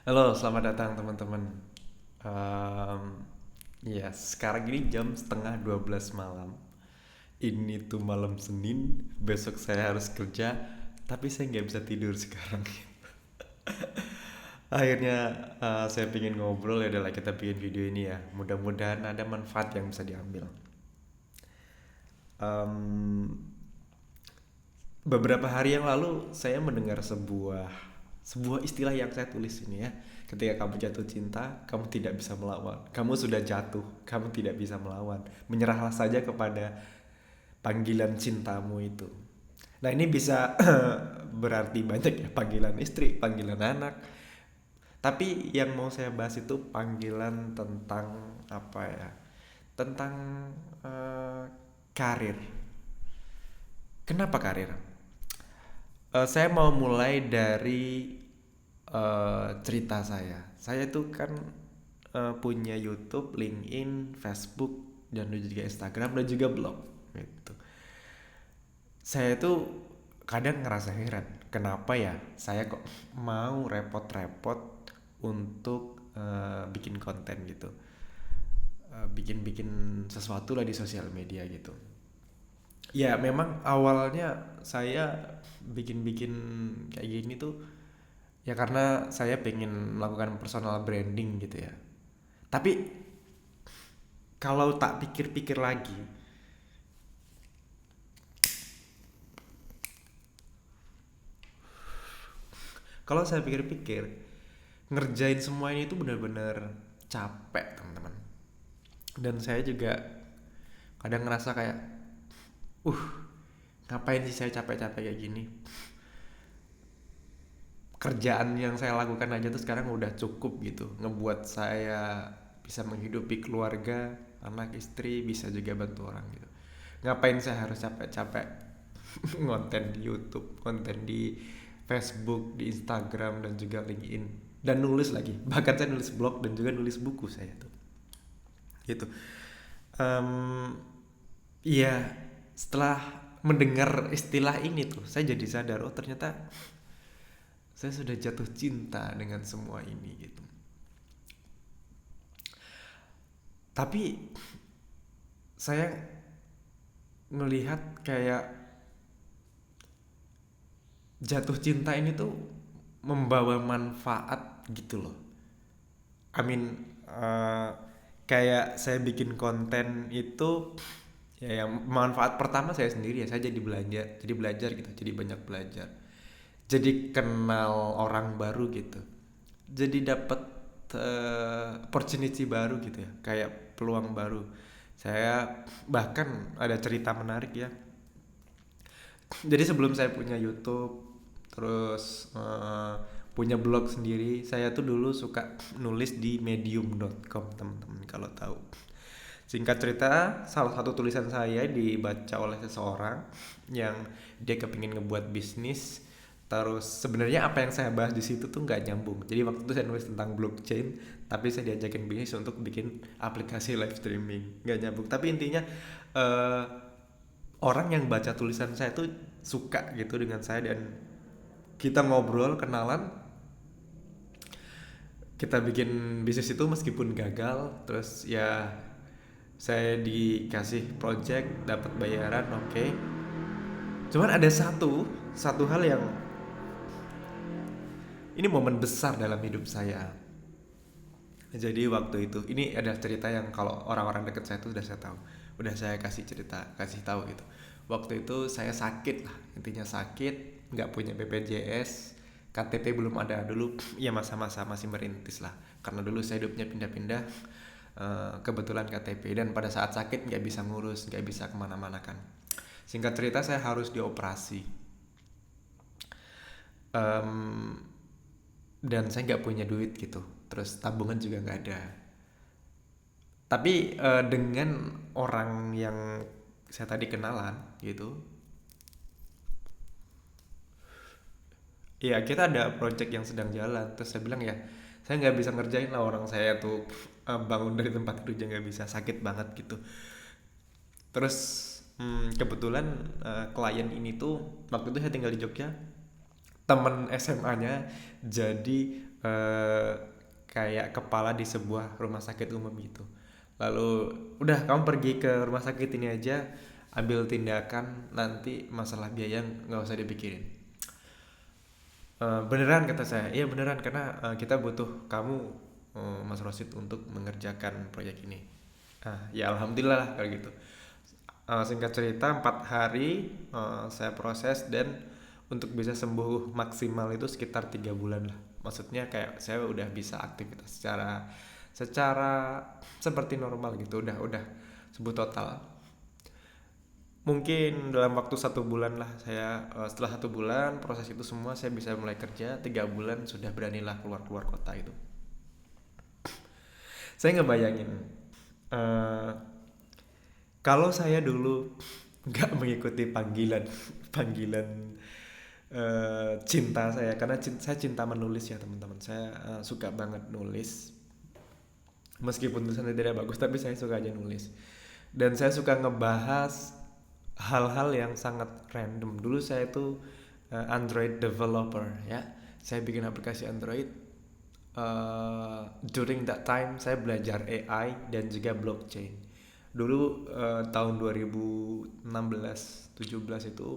Halo, selamat datang teman-teman. Em, ya, sekarang ini jam setengah 12 malam. Ini tuh malam Senin, besok saya harus kerja, tapi saya nggak bisa tidur sekarang. Akhirnya saya pingin ngobrol, ya udahlah kita bikin video ini ya. Mudah-mudahan ada manfaat yang bisa diambil. Em, Beberapa hari yang lalu saya mendengar sebuah istilah yang saya tulis ini ya. Ketika kamu jatuh cinta, kamu tidak bisa melawan. Kamu sudah jatuh, kamu tidak bisa melawan. Menyerahlah saja kepada panggilan cintamu itu. Nah, ini bisa berarti banyak ya, panggilan istri, panggilan anak. Tapi yang mau saya bahas itu panggilan tentang apa ya? Tentang eh, karir. Kenapa karir? Saya mau mulai dari cerita saya. Saya tuh kan punya YouTube, LinkedIn, Facebook, dan juga Instagram dan juga blog. Gitu. Saya tuh kadang ngerasa heran, kenapa ya saya kok mau repot-repot untuk bikin konten gitu, bikin-bikin sesuatu lah di sosial media gitu. Ya memang awalnya saya bikin-bikin kayak gini tuh ya karena saya pengen melakukan personal branding gitu ya. Tapi kalau tak pikir-pikir lagi, kalau saya pikir-pikir, ngerjain semua ini tuh benar-benar capek teman-teman. Dan saya juga kadang ngerasa kayak, uh, ngapain sih saya capek-capek kayak gini? Kerjaan yang saya lakukan aja tuh sekarang udah cukup gitu, ngebuat saya bisa menghidupi keluarga, anak istri, bisa juga bantu orang gitu. Ngapain saya harus capek-capek ngonten di YouTube, konten di Facebook, di Instagram dan juga LinkedIn, dan nulis lagi. Bahkan saya nulis blog dan juga nulis buku saya tuh. Gitu. Em, Iya, setelah mendengar istilah ini tuh, saya jadi sadar, oh ternyata saya sudah jatuh cinta dengan semua ini gitu. Tapi saya melihat kayak jatuh cinta ini tuh membawa manfaat gitu loh. I mean, eh, kayak saya bikin konten itu ya yang manfaat pertama saya sendiri ya, saya jadi belajar gitu, jadi banyak belajar, jadi kenal orang baru gitu, jadi dapat opportunity baru gitu ya, kayak peluang baru. Saya bahkan ada cerita menarik ya. Jadi sebelum saya punya YouTube, terus punya blog sendiri, saya tuh dulu suka nulis di medium.com teman-teman kalau tahu. Singkat cerita, salah satu tulisan saya dibaca oleh seseorang yang dia kepingin ngebuat bisnis. Terus sebenarnya apa yang saya bahas di situ tuh nggak nyambung. Jadi waktu itu saya nulis tentang blockchain, tapi saya diajakin bisnis untuk bikin aplikasi live streaming. Nggak nyambung. Tapi intinya eh, orang yang baca tulisan saya tuh suka gitu dengan saya, dan kita ngobrol, kenalan, kita bikin bisnis itu meskipun gagal. Terus ya saya dikasih project, dapat bayaran, oke. Okay. Cuman ada satu satu hal yang ini momen besar dalam hidup saya. Jadi waktu itu, ini ada cerita yang kalau orang-orang deket saya tuh udah saya tahu, udah saya kasih cerita, kasih tahu gitu. Waktu itu saya sakit lah, intinya sakit, nggak punya BPJS, KTP belum ada dulu, ya masa-masa masih merintis lah. Karena dulu saya hidupnya pindah-pindah, kebetulan KTP, dan pada saat sakit nggak bisa ngurus, nggak bisa kemana-mana kan. Singkat cerita saya harus dioperasi. Em, dan saya nggak punya duit gitu, terus tabungan juga nggak ada. Tapi dengan orang yang saya tadi kenalan gitu, ya kita ada project yang sedang jalan. Terus saya bilang ya, saya nggak bisa ngerjain lah, orang saya tuh bangun dari tempat tidur aja nggak bisa, sakit banget gitu. Terus kebetulan klien ini tuh waktu itu saya tinggal di Jogja, temen SMA-nya jadi eh, kayak kepala di sebuah rumah sakit umum gitu. Lalu udah kamu pergi ke rumah sakit ini aja, ambil tindakan, nanti masalah biaya nggak usah dipikirin. Beneran kata saya, iya beneran karena kita butuh kamu, Mas Rosid, untuk mengerjakan proyek ini. Ya alhamdulillah lah kalau gitu. Singkat cerita 4 hari saya proses, dan untuk bisa sembuh maksimal itu sekitar 3 bulan lah. Maksudnya kayak saya udah bisa aktivitas secara secara seperti normal gitu, udah sembuh total. Mungkin dalam waktu 1 bulan lah saya, setelah 1 bulan proses itu semua saya bisa mulai kerja. 3 bulan sudah beranilah keluar keluar kota itu. Saya ngebayangin, eh, kalau saya dulu nggak mengikuti panggilan panggilan cinta saya, karena saya cinta menulis ya teman-teman. Saya suka banget nulis, meskipun tulisannya tidak bagus tapi saya suka aja nulis. Dan saya suka ngebahas hal-hal yang sangat random. Dulu saya itu Android developer ya. Saya bikin aplikasi Android. During that time saya belajar AI dan juga blockchain. Dulu tahun 2016-17 itu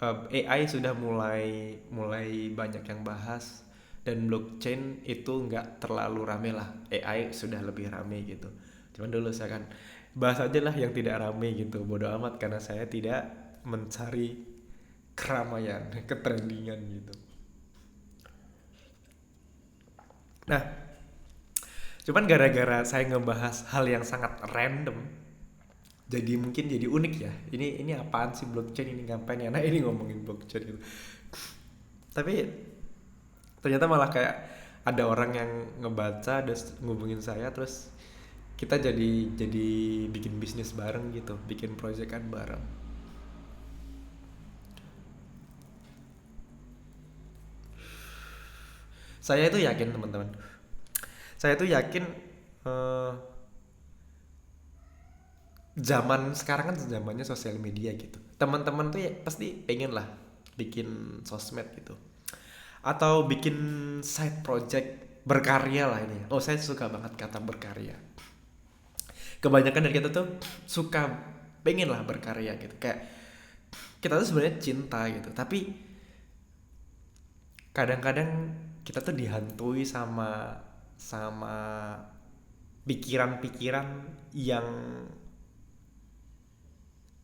AI sudah mulai mulai banyak yang bahas, dan blockchain itu nggak terlalu rame lah. AI sudah lebih rame gitu. Cuman dulu saya kan bahas aja lah yang tidak rame gitu. Bodoh amat karena saya tidak mencari keramaian, ketrendingan gitu. Nah, cuman gara-gara saya ngebahas hal yang sangat random, jadi mungkin jadi unik ya. Ini apaan sih blockchain, ini ngapain ya? Nah, ini ngomongin blockchain gitu. Tapi ternyata malah kayak ada orang yang ngebaca terus ngubungin saya, terus kita jadi bikin bisnis bareng gitu, bikin proyekan bareng. Saya itu yakin teman-teman, saya itu yakin eh, zaman sekarang kan zamannya sosial media gitu. Teman-teman tuh ya pasti pengen lah bikin sosmed gitu, atau bikin side project berkarya lah ini. Oh, saya suka banget kata berkarya. Kebanyakan dari kita tuh suka pengen lah berkarya gitu. Kayak kita tuh sebenarnya cinta gitu, tapi kadang-kadang kita tuh dihantui sama sama pikiran-pikiran yang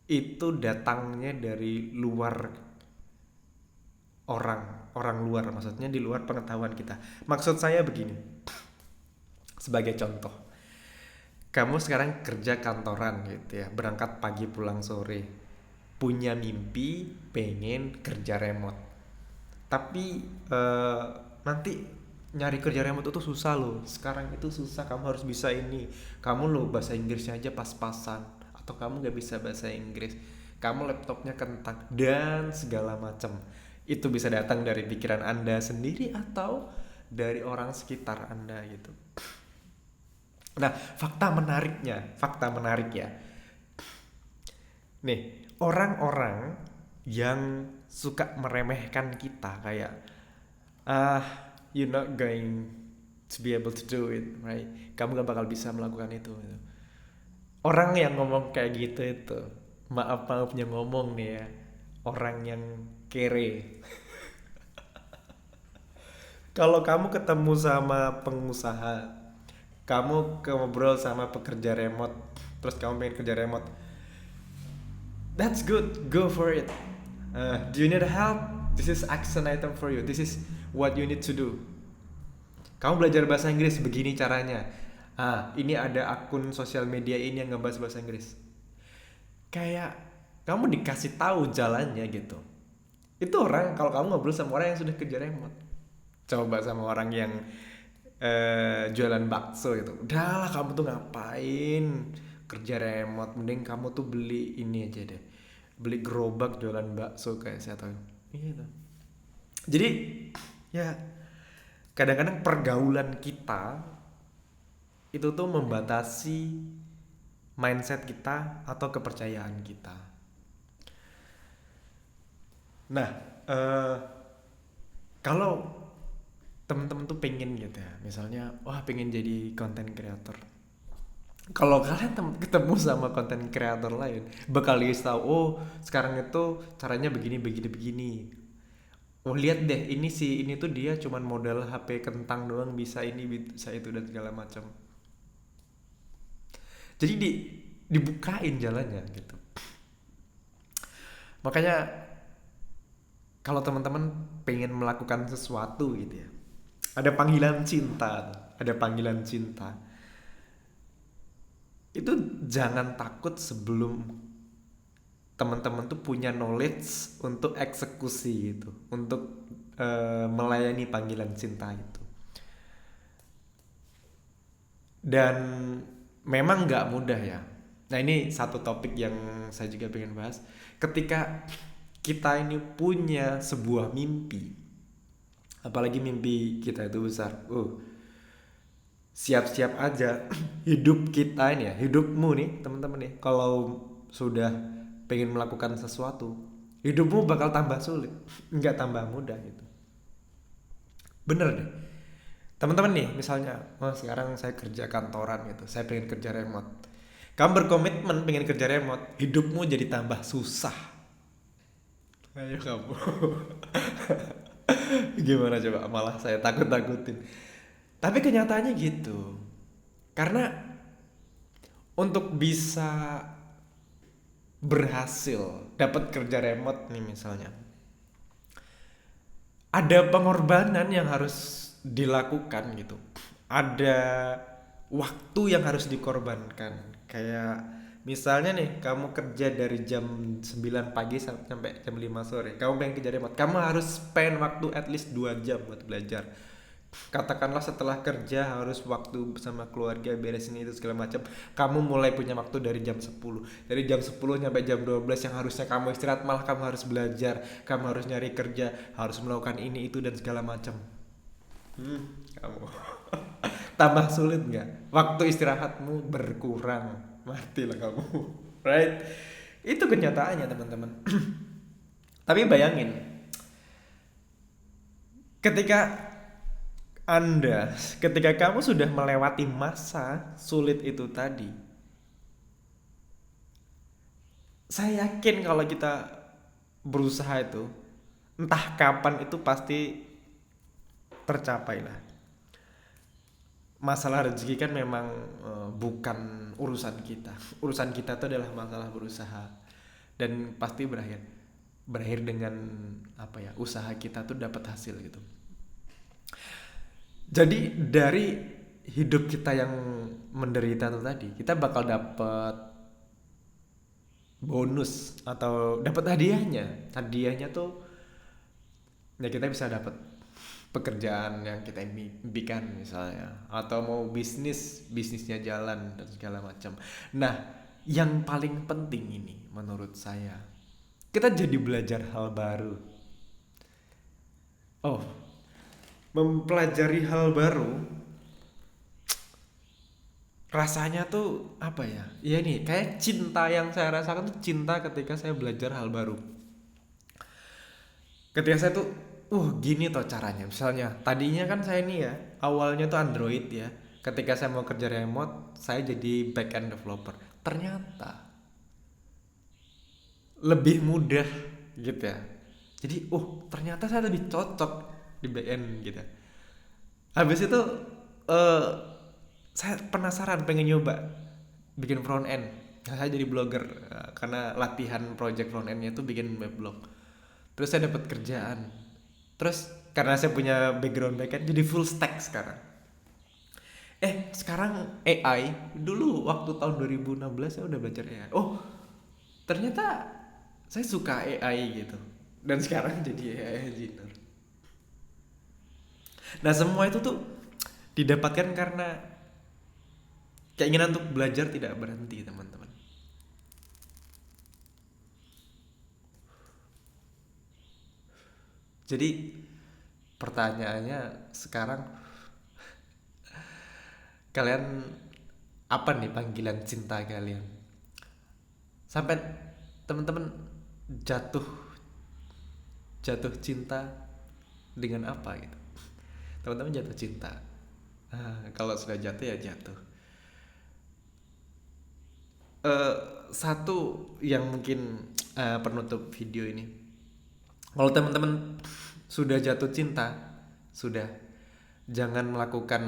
itu datangnya dari luar, orang luar, maksudnya di luar pengetahuan kita. Maksud saya begini, sebagai contoh, kamu sekarang kerja kantoran gitu ya, berangkat pagi pulang sore, punya mimpi pengen kerja remote, tapi eh, nanti nyari kerja remote itu susah loh. Sekarang itu susah, kamu harus bisa ini, kamu loh bahasa Inggrisnya aja pas-pasan, atau kamu gak bisa bahasa Inggris, kamu laptopnya kentang, dan segala macam. Itu bisa datang dari pikiran anda sendiri atau dari orang sekitar anda gitu. Nah, fakta menarik ya. Nih, orang-orang yang suka meremehkan kita kayak, ah, you're not going to be able to do it, right? Kamu gak bakal bisa melakukan itu, gitu. Orang yang ngomong kayak gitu itu, maafnya ngomong nih ya, orang yang kere. Kalau kamu ketemu sama pengusaha, kamu ngobrol sama pekerja remote, terus kamu pengen kerja remote, that's good, go for it. Do you need help? This is action item for you. This is what you need to do. Kamu belajar bahasa Inggris, begini caranya. Ini ada akun sosial media ini yang ngebahas bahasa Inggris. Kayak kamu dikasih tahu jalannya gitu. Itu orang, kalau kamu ngobrol sama orang yang sudah kerja remote. Coba sama orang yang jualan bakso gitu. Udahlah, kamu tuh ngapain kerja remote? Mending kamu tuh beli ini aja deh. Beli gerobak jualan bakso kayak saya tahu. Iya. Jadi ya kadang-kadang pergaulan kita itu tuh membatasi mindset kita atau kepercayaan kita. Nah, kalau temen-temen tuh pengen gitu ya, misalnya wah pengen jadi content creator. Kalau kalian ketemu sama content creator lain, bakal dikasih tahu, oh sekarang itu caranya begini begini begini. Oh lihat deh, ini sih, ini tuh dia cuman modal HP kentang doang, bisa ini bisa itu dan segala macam. Jadi dibukain jalannya gitu. Makanya kalau teman-teman pengen melakukan sesuatu gitu ya, ada panggilan cinta, ada panggilan cinta. Itu jangan takut sebelum teman-teman tuh punya knowledge untuk eksekusi itu, untuk melayani panggilan cinta itu. Dan memang nggak mudah ya. Nah ini satu topik yang saya juga pengen bahas. Ketika kita ini punya sebuah mimpi, apalagi mimpi kita itu besar, siap-siap aja hidup kita ini ya, hidupmu nih teman-teman nih, kalau sudah pengen melakukan sesuatu, hidupmu bakal tambah sulit, nggak tambah mudah gitu. Bener deh. Teman-teman nih, misalnya, oh sekarang saya kerja kantoran gitu, saya pengen kerja remote. Kamu berkomitmen pengen kerja remote, hidupmu jadi tambah susah. Ayo kamu. Gimana coba? Malah saya takut-takutin. Tapi kenyataannya gitu. Karena untuk bisa berhasil dapat kerja remote nih misalnya, ada pengorbanan yang harus dilakukan gitu. Ada waktu yang harus dikorbankan. Kayak misalnya nih, kamu kerja dari jam 9 pagi sampai jam 5 sore. Kamu pengen kerja remote. Kamu harus spend waktu at least 2 jam buat belajar. Katakanlah setelah kerja harus waktu bersama keluarga, beresin itu segala macam. Kamu mulai punya waktu dari jam 10. Dari jam 10 sampai jam 12 yang harusnya kamu istirahat, malah kamu harus belajar, kamu harus nyari kerja, harus melakukan ini itu dan segala macam. Kamu tambah sulit nggak? Waktu istirahatmu berkurang, matilah kamu. Right? Itu kenyataannya teman-teman. Tapi bayangin, ketika ketika kamu sudah melewati masa sulit itu tadi, saya yakin kalau kita berusaha itu, entah kapan itu pasti tercapai lah. Masalah rezeki kan memang bukan urusan kita. Urusan kita itu adalah masalah berusaha, dan pasti berakhir dengan apa ya, usaha kita tuh dapat hasil gitu. Jadi dari hidup kita yang menderita tuh tadi, kita bakal dapat bonus atau dapat hadiahnya. Hadiahnya tuh ya kita bisa dapat pekerjaan yang kita impikan misalnya, atau mau bisnisnya jalan dan segala macam. Nah, yang paling penting ini menurut saya, kita jadi belajar hal baru. Oh, mempelajari hal baru rasanya tuh apa ya? Iya nih, kayak cinta yang saya rasakan tuh cinta ketika saya belajar hal baru. Ketika saya tuh gini toh caranya. Misalnya tadinya kan saya nih ya, awalnya tuh Android ya. Ketika saya mau kerja remote, saya jadi back end developer. Ternyata lebih mudah gitu ya. Jadi ternyata saya lebih cocok di back end gitu. Habis itu eh saya penasaran pengen nyoba bikin front end. Nah, saya jadi blogger karena latihan project front endnya tuh bikin web blog. Terus saya dapat kerjaan. Terus karena saya punya background backend jadi full stack sekarang. Sekarang AI, dulu waktu tahun 2016 saya udah belajar AI. Ternyata saya suka AI gitu. Dan sekarang jadi AI engineer. Nah, semua itu tuh didapatkan karena keinginan untuk belajar tidak berhenti, teman-teman. Jadi pertanyaannya sekarang, kalian apa nih panggilan cinta kalian? Sampai teman-teman jatuh jatuh cinta dengan apa gitu? teman-teman jatuh cinta. Kalau sudah jatuh ya jatuh. Eh, Satu yang mungkin penutup video ini, kalau teman-teman sudah jatuh cinta, sudah, jangan melakukan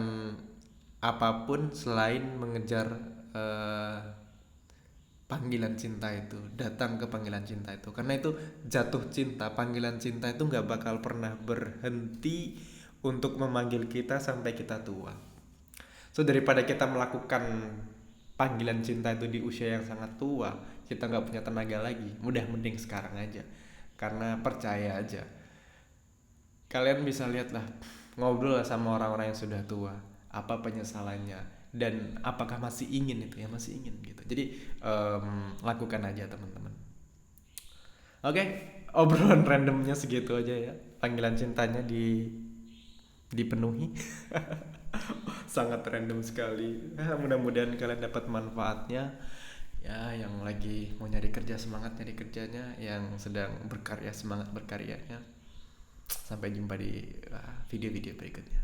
apapun selain mengejar eh, panggilan cinta itu, datang ke panggilan cinta itu, karena itu jatuh cinta, panggilan cinta itu nggak bakal pernah berhenti untuk memanggil kita sampai kita tua. So daripada kita melakukan panggilan cinta itu di usia yang sangat tua, kita nggak punya tenaga lagi, mending sekarang aja. Karena percaya aja, kalian bisa lihat lah, ngobrol lah sama orang-orang yang sudah tua, apa penyesalannya dan apakah masih ingin itu ya, masih ingin gitu. Jadi lakukan aja teman-teman. Oke, obrolan randomnya segitu aja ya, panggilan cintanya dipenuhi. Sangat random sekali. Mudah-mudahan kalian dapat manfaatnya ya. Yang lagi mau nyari kerja, semangat nyari kerjanya. Yang sedang berkarya, semangat berkaryanya. Sampai jumpa di video-video berikutnya.